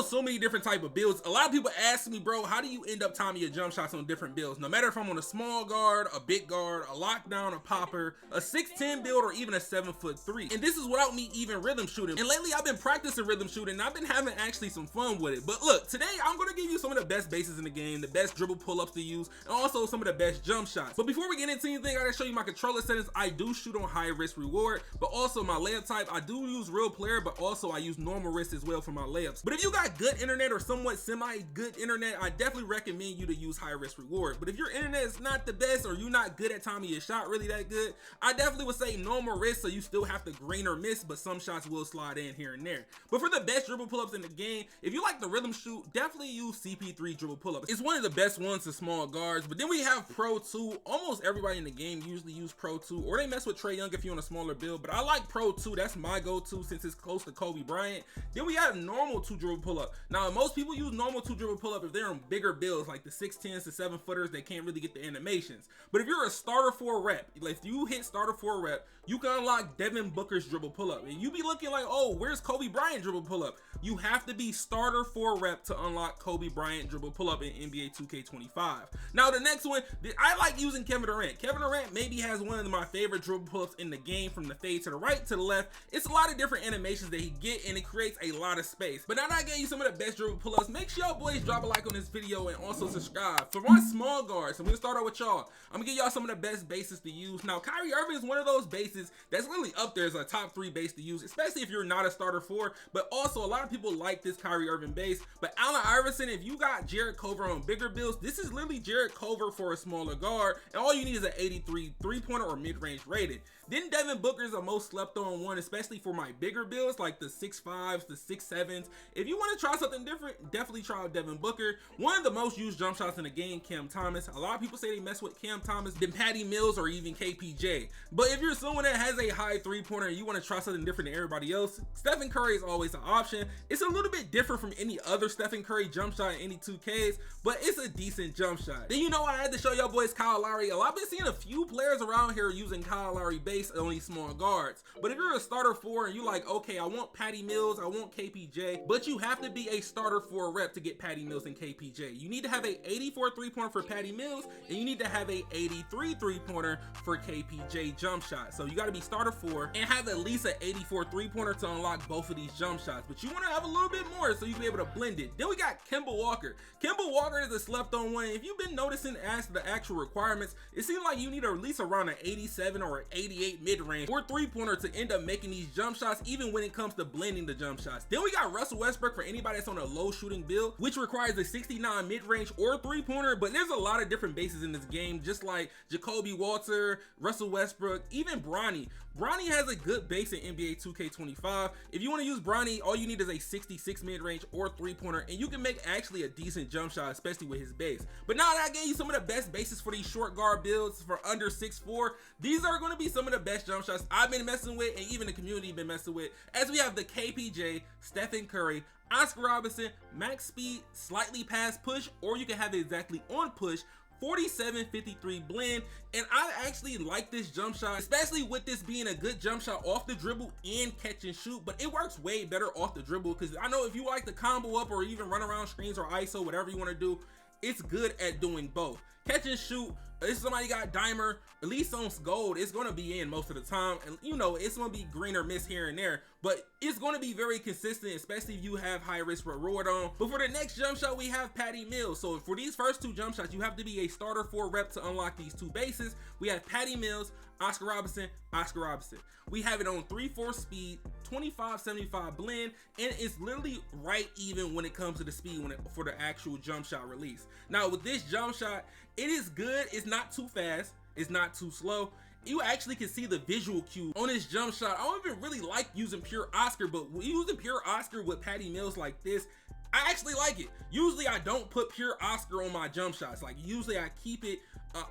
so many different type of builds. A lot of people ask me, bro, how do you end up timing your jump shots on different builds? No matter if I'm on a small guard, a big guard, a lockdown, a popper, a 6'10" build, or even a 7'3". And this is without me even rhythm shooting. And lately I've been practicing rhythm shooting and I've been having actually some fun with it. But look, today I'm gonna give you some of the best bases in the game, the best dribble pull-ups to use, and also some of the best jump shots. But before we get into anything, I gotta show you my controller settings. I do shoot on high risk reward, but also my layup type, I do use real player, but also I use normal risk as well for my layups. But if you got good internet or somewhat semi good internet, I definitely recommend you to use high risk reward. But if your internet is not the best or you're not good at timing your shot really that good, I definitely would say normal risk, so you still have to green or miss, but some shots will slide in here and there. But for the best dribble pull-ups in the game, if you like the rhythm shoot, definitely use CP3 dribble pull-ups. It's one of the best ones to small guards. But then we have Pro 2. Almost everybody in the game usually use Pro 2, or they mess with Trae Young if you're on a smaller build, but I like Pro 2. That's my go-to since it's close to Kobe Bryant. Then we have normal 2 dribble pull-up. Now most people use normal 2 dribble pull-up if they're on bigger builds like the 6'10s to 7-footers. They can't really get the animations. But if you're a starter 4 rep, like if you hit starter 4 rep, you can unlock Devin Booker's dribble pull-up, and you be looking like, oh, where's Kobe Bryant dribble pull-up? You have to be starter 4 rep to unlock Kobe Bryant dribble pull-up in NBA 2K25. Now the next one, I like using Kevin Durant. Kevin Durant maybe has one of my favorite dribble pull-ups in the game, from the fade to the right to the left. It's a lot of different animations that he get, and it creates a lot of space. But now that I gave you some of the best dribble pull-ups, make sure y'all boys drop a like on this video and also subscribe. For my small guards, I'm gonna start out with y'all. I'm gonna give y'all some of the best bases to use. Now Kyrie Irving is one of those bases that's really up there as a top 3 base to use, especially if you're not a starter 4. But also a lot of people like this Kyrie Irving base. But Allen Iverson, if you got Jared Culver on bigger builds, this is literally Jared Culver for a smaller guard, and all you need is an 83 3-pointer or mid-range rated. Then Devin Booker is the most slept on one, especially for my bigger builds like the 6'5s, the 6'7s. If you want to try something different, definitely try out Devin Booker. One of the most used jump shots in the game, Cam Thomas. A lot of people say they mess with Cam Thomas than Patty Mills or even KPJ. But if you're someone that has a high 3-pointer and you want to try something different than everybody else, Stephen Curry is always an option. It's a little bit different from any other Stephen Curry jump shot in any 2Ks, but it's a decent jump shot. Then you know I had to show y'all boys Kyle Lowry. I've been seeing a few players around here using Kyle Lowry base on these small guards. But if you're a starter 4 and you like, okay, I want Patty Mills, I want KPJ, but you have to be a starter 4 rep to get Patty Mills and KPJ. You need to have a 84 3-pointer for Patty Mills, and you need to have a 83 3-pointer for KPJ jump shot. So you got to be starter 4 and have at least an 84 3-pointer to unlock both of these jump shots. But you want to have a little bit more so you can be able to blend it. Then we got Kemba Walker. Kemba Walker is a slept on one. If you've been noticing as the actual requirements, it seems like you need at least around an 87 or an 88 mid-range or 3-pointer to end up making these jump shots, even when it comes to blending the jump shots. Then we got Russell Westbrook for anybody that's on a low shooting build, which requires a 69 mid-range or 3-pointer. But there's a lot of different bases in this game, just like Jacoby Walter, Russell Westbrook, even Bronny. Bronny has a good base in NBA 2K25. If you want to use Bronny, all you need is a 66 mid-range or 3-pointer, and you can make actually a decent jump shot, especially with his base. But now that I gave you some of the best bases for these short guard builds for under 6'4", these are going to be some of the best jump shots I've been messing with, and even the community been messing with, as we have the KPJ, Stephen Curry, Oscar Robertson, max speed, slightly past push, or you can have it exactly on push, 47-53 blend. And I actually like this jump shot, especially with this being a good jump shot off the dribble and catch and shoot, but it works way better off the dribble, because I know if you like to combo up or even run around screens or ISO, whatever you want to do, it's good at doing both. Catch and shoot, if somebody got dimer, at least on gold, it's going to be in most of the time, and you know it's going to be green or miss here and there, but it's going to be very consistent, especially if you have high risk reward on. But for the next jump shot, we have Patty Mills. So for these first 2 jump shots, you have to be a starter 4 rep to unlock these 2 bases. We have Patty Mills, Oscar Robertson, Oscar Robertson. We have it on 3/4 speed, 25-75 blend, and it's literally right even when it comes to the speed for the actual jump shot release. Now with this jump shot, it is good. It's not too fast, it's not too slow. You actually can see the visual cue on this jump shot. I don't even really like using pure Oscar, but using pure Oscar with Patty Mills like this, I actually like it. Usually I don't put pure Oscar on my jump shots. Like usually I keep it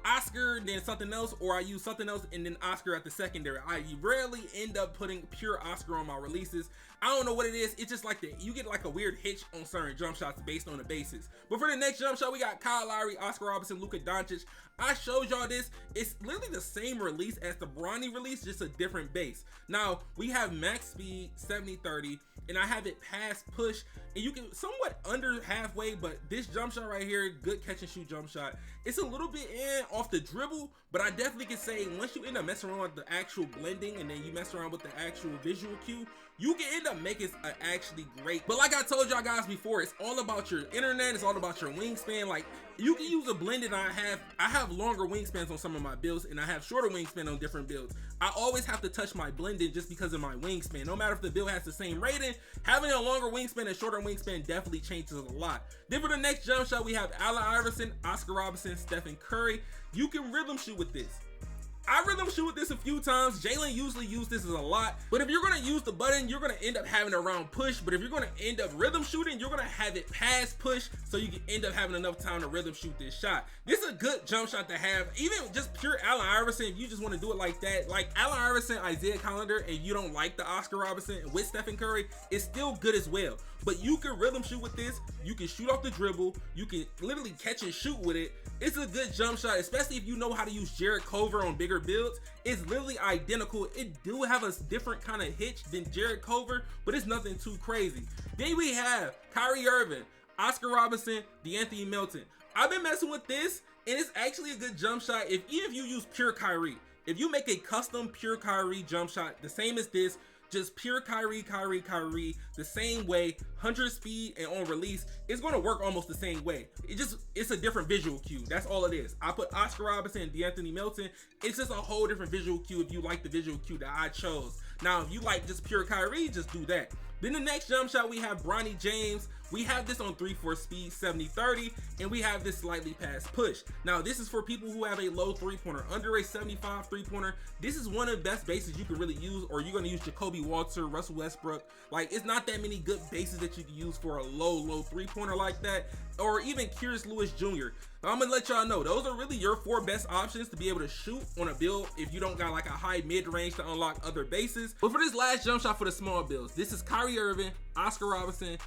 Oscar, then something else, or I use something else and then Oscar at the secondary. I rarely end up putting pure Oscar on my releases. I don't know what it is. It's just like you get like a weird hitch on certain jump shots based on the bases. But for the next jump shot, we got Kyle Lowry, Oscar Robertson, Luka Doncic. I showed y'all this. It's literally the same release as the Bronny release, just a different base. Now we have max speed 70-30, and I have it pass push, and you can somewhat under halfway, but this jump shot right here, good catch and shoot jump shot. It's a little bit in off the dribble, but I definitely can say once you end up messing around with the actual blending and then you mess around with the actual visual cue, you can end up making it actually great. But like I told y'all guys before, it's all about your internet, it's all about your wingspan. Like, you can use a blended. I have longer wingspans on some of my builds, and I have shorter wingspan on different builds. I always have to touch my blended just because of my wingspan. No matter if the build has the same rating, having a longer wingspan and shorter wingspan definitely changes a lot. Then for the next jump shot, we have Allen Iverson, Oscar Robertson, Stephen Curry. You can rhythm shoot with this. I rhythm shoot with this a few times. Jalen usually uses this as a lot, but if you're gonna use the button, you're gonna end up having a round push. But if you're gonna end up rhythm shooting, you're gonna have it pass push, so you can end up having enough time to rhythm shoot this shot. This is a good jump shot to have, even just pure Allen Iverson. If you just want to do it like that, like Allen Iverson, Isaiah Callender, and you don't like the Oscar Robertson with Stephen Curry, it's still good as well. But you can rhythm shoot with this. You can shoot off the dribble. You can literally catch and shoot with it. It's a good jump shot, especially if you know how to use Jared Cover on bigger builds. It's literally identical. It do have a different kind of hitch than Jared Cover, but it's nothing too crazy. Then we have Kyrie Irving, Oscar Robertson, DeAnthony Melton. I've been messing with this, and it's actually a good jump shot. Even if you use pure Kyrie, if you make a custom pure Kyrie jump shot, the same as this, just pure Kyrie, the same way, 100 speed and on release, it's gonna work almost the same way. It's a different visual cue. That's all it is. I put Oscar Robertson and DeAnthony Melton. It's just a whole different visual cue if you like the visual cue that I chose. Now, if you like just pure Kyrie, just do that. Then the next jump shot, we have Bronny James. We have this on 3/4 speed, 70-30, and we have this slightly pass push. Now, this is for people who have a low three-pointer, under a 75 three-pointer. This is one of the best bases you can really use, or you're gonna use Jacoby Walter, Russell Westbrook. Like, it's not that many good bases that you can use for a low three-pointer like that, or even Curious Lewis Jr. I'm gonna let y'all know, those are really your 4 best options to be able to shoot on a build if you don't got like a high mid-range to unlock other bases. But for this last jump shot for the small builds, this is Kyrie Irving, Oscar Robertson,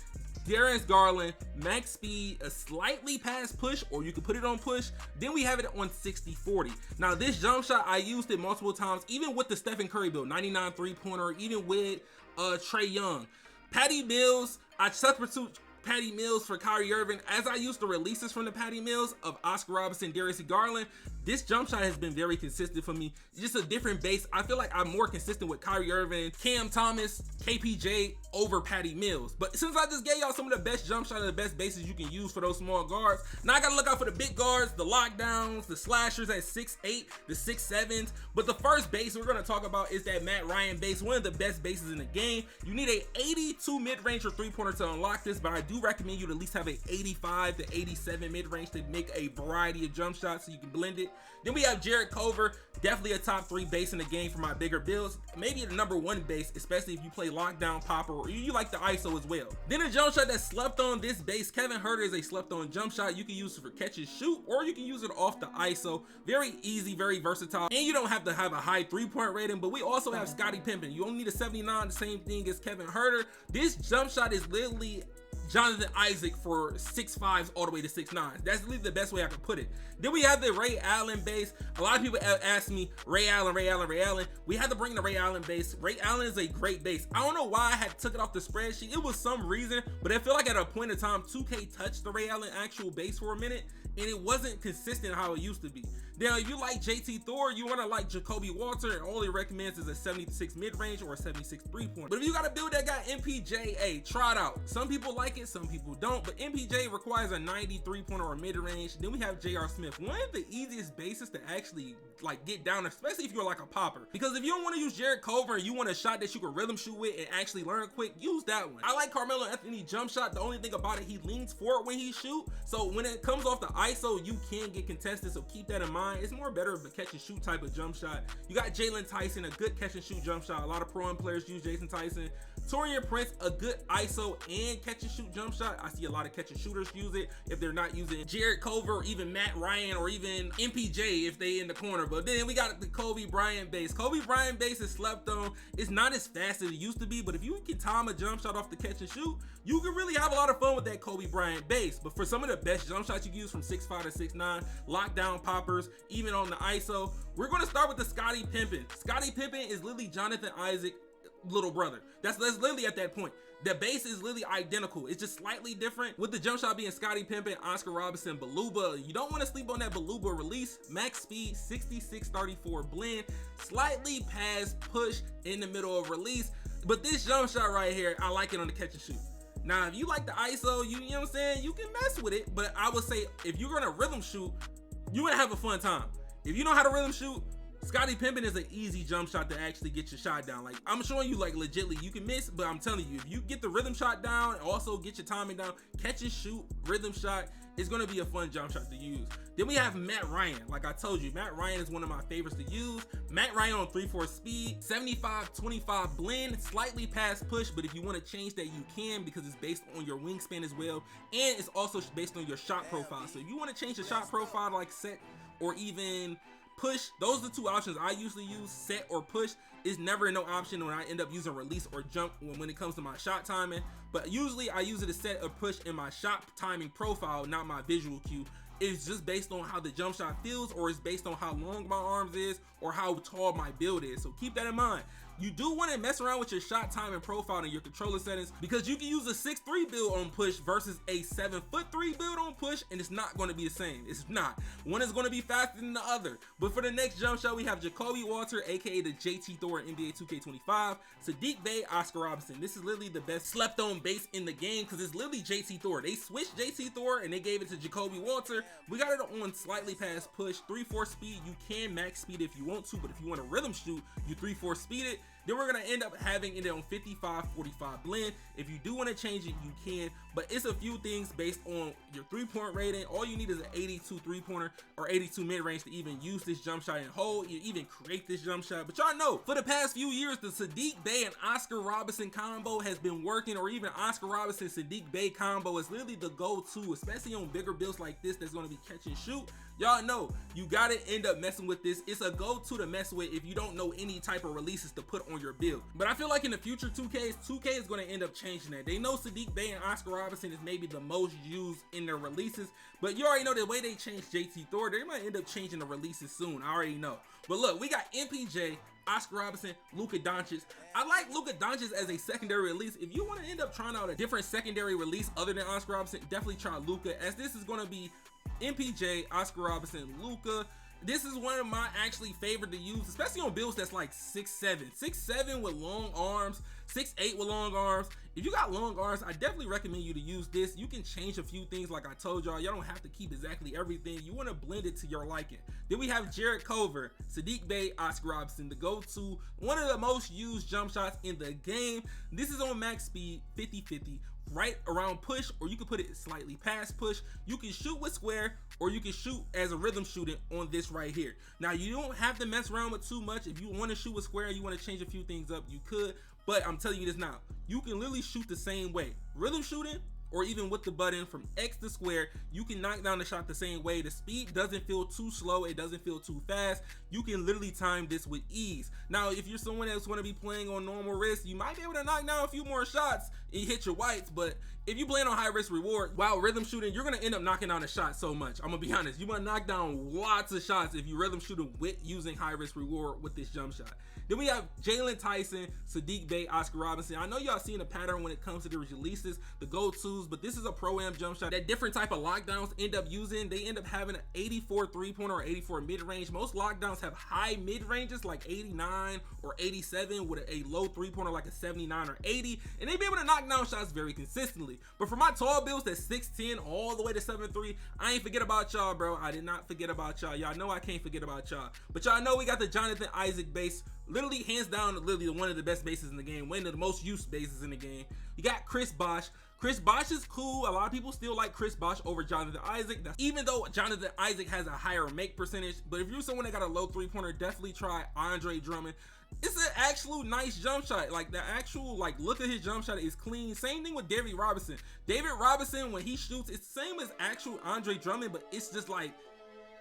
Darius Garland, max speed, a slightly past push, or you can put it on push. Then we have it on 60-40. Now this jump shot, I used it multiple times, even with the Stephen Curry build, 99 three-pointer, even with Trae Young. Patty Mills, I substitute Patty Mills for Kyrie Irving. As I used the releases from the Patty Mills of Oscar Robertson, Darius Garland, this jump shot has been very consistent for me. Just a different base. I feel like I'm more consistent with Kyrie Irving, Cam Thomas, KPJ over Patty Mills. But since I just gave y'all some of the best jump shots and the best bases you can use for those small guards, now I gotta look out for the big guards, the lockdowns, the slashers at 6'8", the 6'7". But the first base we're gonna talk about is that Matt Ryan base, one of the best bases in the game. You need a 82 mid-range or three-pointer to unlock this, but I do recommend you to at least have a 85 to 87 mid-range to make a variety of jump shots so you can blend it. Then we have Jared Cover, definitely a top 3 base in the game for my bigger builds. Maybe the number 1 base, especially if you play lockdown popper or you like the ISO as well. Then a jump shot that slept on this base, Kevin Huerter, is a slept on jump shot. You can use it for catch and shoot, or you can use it off the ISO. Very easy, very versatile, and you don't have to have a high 3-point rating. But we also have Scottie Pippen. You only need a 79, the same thing as Kevin Huerter. This jump shot is literally Jonathan Isaac for 6'5s all the way to 6'9s. That's really the best way I could put it. Then we have the Ray Allen base. A lot of people ask me, Ray Allen. We had to bring the Ray Allen base. Ray Allen is a great base. I don't know why I had took it off the spreadsheet. It was some reason, but I feel like at a point in time, 2K touched the Ray Allen actual base for a minute, and it wasn't consistent how it used to be. Now, if you like JT Thor, you want to like Jacoby Walter, and all he recommends is a 76 mid-range or a 76 3-point. But if you got a build that got MPJ, hey, try it out. Some people like it, some people don't, but MPJ requires a 93-pointer or mid-range. Then we have J.R. Smith, one of the easiest bases to actually like get down, especially if you're like a popper. Because if you don't want to use Jared Cover and you want a shot that you can rhythm shoot with and actually learn quick, use that one. I like Carmelo Anthony jump shot. The only thing about it, he leans forward when he shoot, so when it comes off the ISO, you can get contested, so keep that in mind. It's more better of a catch and shoot type of jump shot. You got Jalen Tyson, a good catch and shoot jump shot. A lot of pro-am players use Jason Tyson. Taurean Prince, a good ISO and catch and shoot jump shot. I see a lot of catch and shooters use it if they're not using Jared Cover or even Matt Ryan or even MPJ if they in the corner. But then we got the Kobe Bryant base. Kobe Bryant base is slept on. It's not as fast as it used to be, but if you can time a jump shot off the catch and shoot, you can really have a lot of fun with that Kobe Bryant base. But for some of the best jump shots you can use from 6'5 to 6'9, lockdown poppers, even on the ISO, we're going to start with the Scottie Pippen. Scottie Pippen is literally Jonathan Isaac little brother. That's literally at that point. The base is literally identical. It's just slightly different, with the jump shot being Scottie Pippen, Oscar Robertson, Beluba. You don't want to sleep on that Beluba release. Max speed, 6634 blend, slightly pass push in the middle of release. But this jump shot right here, I like it on the catch and shoot. Now, if you like the ISO, you know what I'm saying, you can mess with it. But I would say if you're gonna rhythm shoot, you're gonna have a fun time. If you know how to rhythm shoot, Scottie Pippen is an easy jump shot to actually get your shot down. Like, I'm showing you, like, legitly you can miss, but I'm telling you, if you get the rhythm shot down, also get your timing down, catch and shoot, rhythm shot, it's gonna be a fun jump shot to use. Then we have Matt Ryan. Like I told you, Matt Ryan is one of my favorites to use. Matt Ryan on 3/4 speed, 75-25 blend, slightly past push, but if you want to change that, you can, because it's based on your wingspan as well, and it's also based on your shot profile. So if you want to change the shot profile, like set or even push, those are the two options I usually use, set or push. Is never no option when I end up using release or jump when it comes to my shot timing, but usually I use it to set or push in my shot timing profile, not my visual cue. It's just based on how the jump shot feels, or it's based on how long my arms is, or how tall my build is. So keep that in mind. You do want to mess around with your shot timing profile and your controller settings, because you can use a 6'3" build on push versus a 7'3" build on push, and it's not going to be the same. It's not. One is going to be faster than the other. But for the next jump shot, we have Jacoby Walter, aka the JT Thor in NBA 2K25, Sadiq Bey, Oscar Robertson. This is literally the best slept on base in the game, because it's literally JT Thor. They switched JT Thor and they gave it to Jacoby Walter. We got it on slightly past push, 3/4 speed. You can max speed if you want to, but if you want to rhythm shoot, you 3/4 speed it. Then we're gonna end up having it on 55-45 blend. If you do want to change it, you can, but it's a few things based on your 3-point rating. All you need is an 82 3-pointer or 82 mid-range to even use this jump shot and hold, you even create this jump shot. But y'all know, for the past few years, the Sadiq Bey and Oscar Robertson combo has been working, or even Oscar Robertson Sadiq Bey combo is literally the go-to, especially on bigger builds like this that's gonna be catch and shoot. Y'all know you gotta end up messing with this. It's a go-to to mess with if you don't know any type of releases to put on your build. But I feel like in the future 2K is gonna end up changing that. They know Sadiq Bey and Oscar Robertson is maybe the most used in their releases, but you already know the way they changed JT Thor, they might end up changing the releases soon. I already know. But look, we got MPJ, Oscar Robertson, Luka Doncic. I like Luka Doncic as a secondary release. If you want to end up trying out a different secondary release other than Oscar Robertson, definitely try Luka, as this is going to be MPJ, Oscar Robertson, Luka. This is one of my actually favorite to use, especially on builds that's like 6'7" with long arms, 6'8" with long arms. If you got long arms, I definitely recommend you to use this. You can change a few things, like I told y'all. Y'all don't have to keep exactly everything. You want to blend it to your liking. Then we have Jarrett Culver, Sadiq Bey, Oscar Robertson, the go-to, one of the most used jump shots in the game. This is on max speed, 50-50. Right around push, or you can put it slightly past push. You can shoot with square, or you can shoot as a rhythm shooting on this right here. Now, you don't have to mess around with too much. If you want to shoot with square, you want to change a few things up, you could, but I'm telling you this now, you can literally shoot the same way. Rhythm shooting, or even with the button from X to square, you can knock down the shot the same way. The speed doesn't feel too slow, it doesn't feel too fast. You can literally time this with ease. Now, if you're someone that's going to be playing on normal risk, you might be able to knock down a few more shots and hit your whites, but if you playing on high risk reward while rhythm shooting, you're going to end up knocking down a shot so much. I'm going to be honest, you want to knock down lots of shots if you rhythm shooting with using high risk reward with this jump shot. Then we have Jalen Tyson, Sadiq Bey, Oscar Robertson. I know y'all seen a pattern when it comes to the releases, the go-tos, but this is a pro-am jump shot that different type of lockdowns end up using. They end up having an 84 3-pointer or 84 mid-range. Most lockdowns have high mid-ranges like 89 or 87 with a low 3-pointer like a 79 or 80, and they be able to knock down shots very consistently. But for my tall builds that's 6'10" all the way to 7'3", I ain't forget about y'all, bro. I did not forget about y'all. Y'all know I can't forget about y'all. But y'all know we got the Jonathan Isaac base. Literally, hands down, literally one of the best bases in the game, one of the most used bases in the game. You got Chris Bosh. Chris Bosh is cool. A lot of people still like Chris Bosh over Jonathan Isaac. Even though Jonathan Isaac has a higher make percentage, but if you're someone that got a low 3-pointer, definitely try Andre Drummond. It's an actual nice jump shot. Like, the actual, like, look at his jump shot is clean. Same thing with David Robinson. David Robinson, when he shoots, it's the same as actual Andre Drummond, but it's just like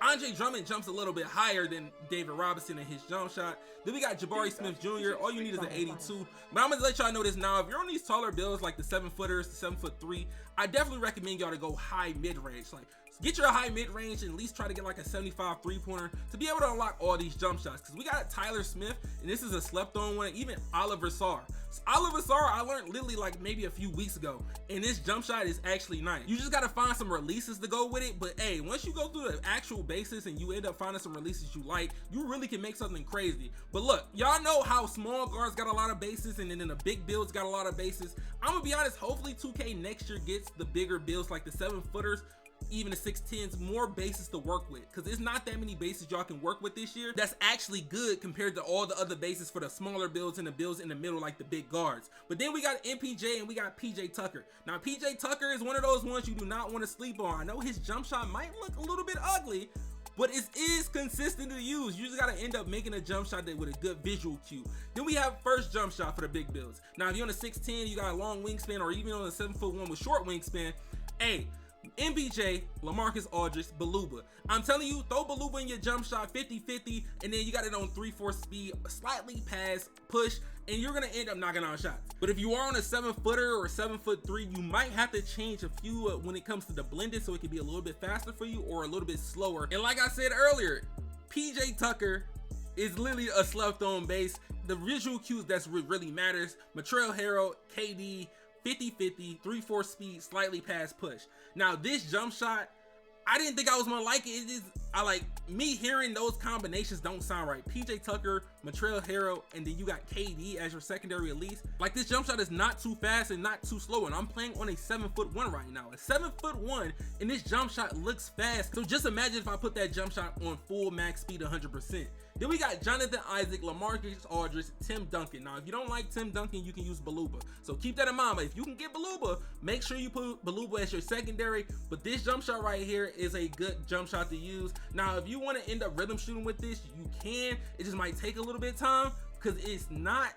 Andre Drummond jumps a little bit higher than David Robinson in his jump shot. Then we got Jabari Smith Jr. All you need is an 82. But I'm gonna let y'all know this now. If you're on these taller builds like the 7-footers, the 7'3", I definitely recommend y'all to go high mid-range. Like get your high mid-range and at least try to get like a 75 3-pointer to be able to unlock all these jump shots. Because we got Tyler Smith, and this is a slept-on one, even Oliver Sarr. So Oliver Sarr, I learned literally like maybe a few weeks ago, and this jump shot is actually nice. You just gotta find some releases to go with it, but hey, once you go through the actual basis and you end up finding some releases you like, you really can make something crazy. But look, y'all know how small guards got a lot of bases, and then the big builds got a lot of bases. I'm gonna be honest, hopefully 2K next year gets the bigger builds like the 7-footers, even the 6'10s, more bases to work with, because there's not that many bases y'all can work with this year that's actually good compared to all the other bases for the smaller builds and the builds in the middle like the big guards. But then we got MPJ and we got PJ Tucker. Now PJ Tucker is one of those ones you do not want to sleep on. I know his jump shot might look a little bit ugly, but it is consistent to use. You just gotta end up making a jump shot that with a good visual cue. Then we have first jump shot for the big builds. Now if you're on a 6'10", you got a long wingspan, or even on a 7'1" with short wingspan, hey, MPJ, LaMarcus Aldridge, Baluba. I'm telling you, throw Baluba in your jump shot 50-50, and then you got it on 3-4 speed, slightly pass, push, and you're gonna end up knocking out shots. But if you are on a 7-footer or 7'3", you might have to change a few when it comes to the blended, so it can be a little bit faster for you or a little bit slower. And like I said earlier, PJ Tucker is literally a slept-on base. The visual cues that's what really matters. Matrell Harrell, KD, 50-50, 3-4 speed, slightly pass push. Now this jump shot, I didn't think I was gonna like it. I like me hearing those combinations don't sound right. PJ Tucker, Matrell Harrell, and then you got KD as your secondary release. Like this jump shot is not too fast and not too slow, and I'm playing on a 7'1" right now. A 7'1", and this jump shot looks fast. So just imagine if I put that jump shot on full max speed 100%. Then we got Jonathan Isaac, LaMarcus Aldridge, Tim Duncan. Now, if you don't like Tim Duncan, you can use Baluba. So keep that in mind. But if you can get Baluba, make sure you put Baluba as your secondary. But this jump shot right here is a good jump shot to use. Now, if you want to end up rhythm shooting with this, you can. It just might take a little bit of time because it's not,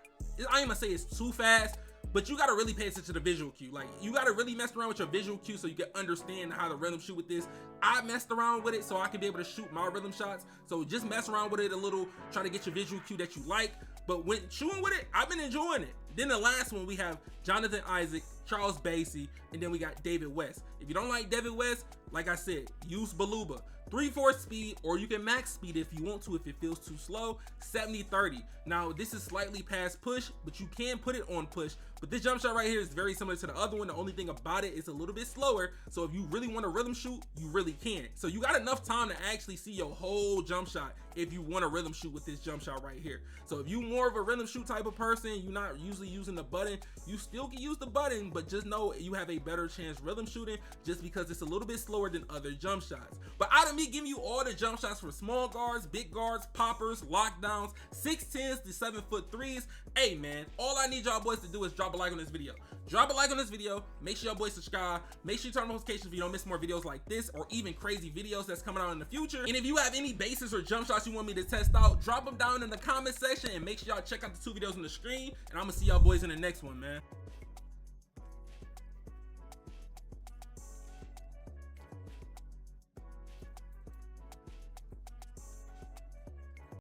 I ain't gonna say it's too fast, but you gotta really pay attention to the visual cue. Like, you gotta really mess around with your visual cue so you can understand how to rhythm shoot with this. I messed around with it so I can be able to shoot my rhythm shots. So just mess around with it a little, try to get your visual cue that you like. But when shooting with it, I've been enjoying it. Then the last one, we have Jonathan Isaac, Charles Bassey, and then we got David West. If you don't like David West, like I said, use Baluba. 3-4 speed, or you can max speed if you want to if it feels too slow. 70-30. Now this is slightly past push, but you can put it on push. But this jump shot right here is very similar to the other one. The only thing about it is a little bit slower. So if you really want to rhythm shoot, you really can. So you got enough time to actually see your whole jump shot if you want to rhythm shoot with this jump shot right here. So if you more of a rhythm shoot type of person, you're not usually using the button, you still can use the button, but just know you have a better chance rhythm shooting just because it's a little bit slower than other jump shots. But out of me giving you all the jump shots for small guards, big guards, poppers, lockdowns, 6'10s to 7'3s, hey man, all I need y'all boys to do is drop a like on this video. Drop a like on this video, make sure y'all boys subscribe, make sure you turn on notifications so you don't miss more videos like this or even crazy videos that's coming out in the future. And if you have any bases or jump shots you want me to test out, drop them down in the comment section and make sure y'all check out the 2 videos on the screen, and I'm gonna see y'all boys in the next one, man.